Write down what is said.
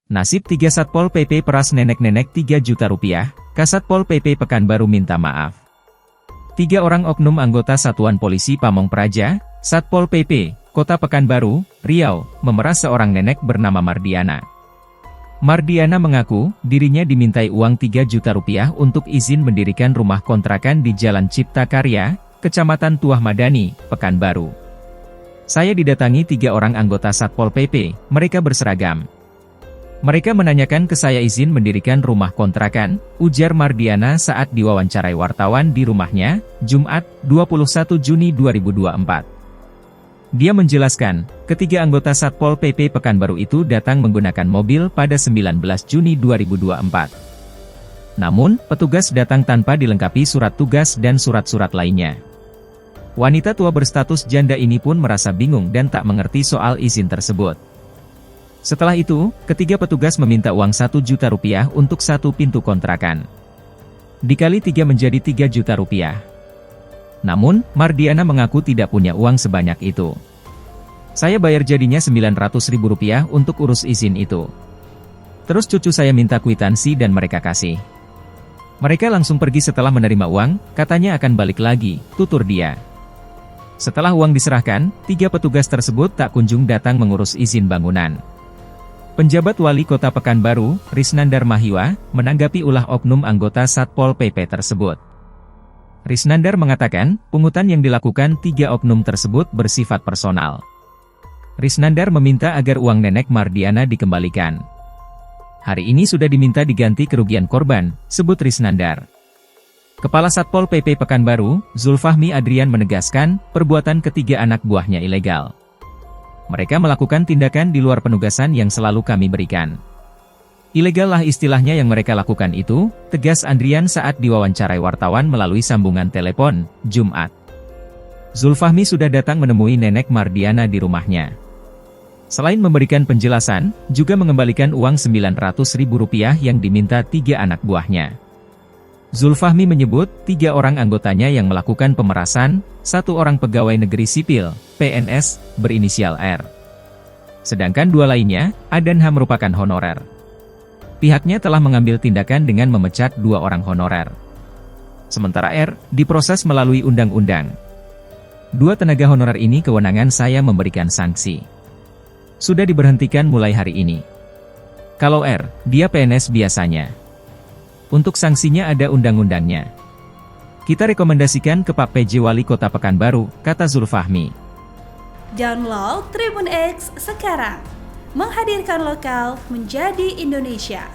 Nasib 3 Satpol PP peras nenek-nenek 3 juta rupiah, Kasatpol PP Pekanbaru minta maaf. 3 orang oknum anggota Satuan Polisi Pamong Praja, Satpol PP, Kota Pekanbaru, Riau, memeras seorang nenek bernama Mardiana. Mardiana mengaku, dirinya dimintai uang 3 juta rupiah untuk izin mendirikan rumah kontrakan di Jalan Cipta Karya, Kecamatan Tuah Madani, Pekanbaru. Saya didatangi 3 orang anggota Satpol PP, mereka berseragam. Mereka menanyakan ke saya izin mendirikan rumah kontrakan, ujar Mardiana saat diwawancarai wartawan di rumahnya, Jumat, 21 Juni 2024. Dia menjelaskan, ketiga anggota Satpol PP Pekanbaru itu datang menggunakan mobil pada 19 Juni 2024. Namun, petugas datang tanpa dilengkapi surat tugas dan surat-surat lainnya. Wanita tua berstatus janda ini pun merasa bingung dan tak mengerti soal izin tersebut. Setelah itu, ketiga petugas meminta uang 1 juta rupiah untuk 1 pintu kontrakan. Dikali 3 menjadi 3 juta rupiah. Namun, Mardiana mengaku tidak punya uang sebanyak itu. Saya bayar jadinya 900 ribu rupiah untuk urus izin itu. Terus cucu saya minta kwitansi dan mereka kasih. Mereka langsung pergi setelah menerima uang, katanya akan balik lagi, tutur dia. Setelah uang diserahkan, 3 petugas tersebut tak kunjung datang mengurus izin bangunan. Penjabat Wali Kota Pekanbaru, Risnandar Mahiwa, menanggapi ulah oknum anggota Satpol PP tersebut. Risnandar mengatakan, pungutan yang dilakukan 3 oknum tersebut bersifat personal. Risnandar meminta agar uang nenek Mardiana dikembalikan. Hari ini sudah diminta diganti kerugian korban, sebut Risnandar. Kepala Satpol PP Pekanbaru, Zulfahmi Adrian menegaskan, perbuatan ketiga anak buahnya ilegal. Mereka melakukan tindakan di luar penugasan yang selalu kami berikan. Ilegal lah istilahnya yang mereka lakukan itu, tegas Adrian saat diwawancarai wartawan melalui sambungan telepon, Jumat. Zulfahmi sudah datang menemui nenek Mardiana di rumahnya. Selain memberikan penjelasan, juga mengembalikan uang 900 ribu rupiah yang diminta 3 anak buahnya. Zulfahmi menyebut, 3 orang anggotanya yang melakukan pemerasan, 1 orang pegawai negeri sipil, PNS, berinisial R. Sedangkan 2 lainnya, A dan H merupakan honorer. Pihaknya telah mengambil tindakan dengan memecat 2 orang honorer. Sementara R, diproses melalui undang-undang. 2 tenaga honorer ini kewenangan saya memberikan sanksi. Sudah diberhentikan mulai hari ini. Kalau R, dia PNS biasanya. Untuk sanksinya ada undang-undangnya. Kita rekomendasikan ke Pak PJ Wali Kota Pekanbaru, kata Zulfahmi. Download Tribun X sekarang. Menghadirkan lokal menjadi Indonesia.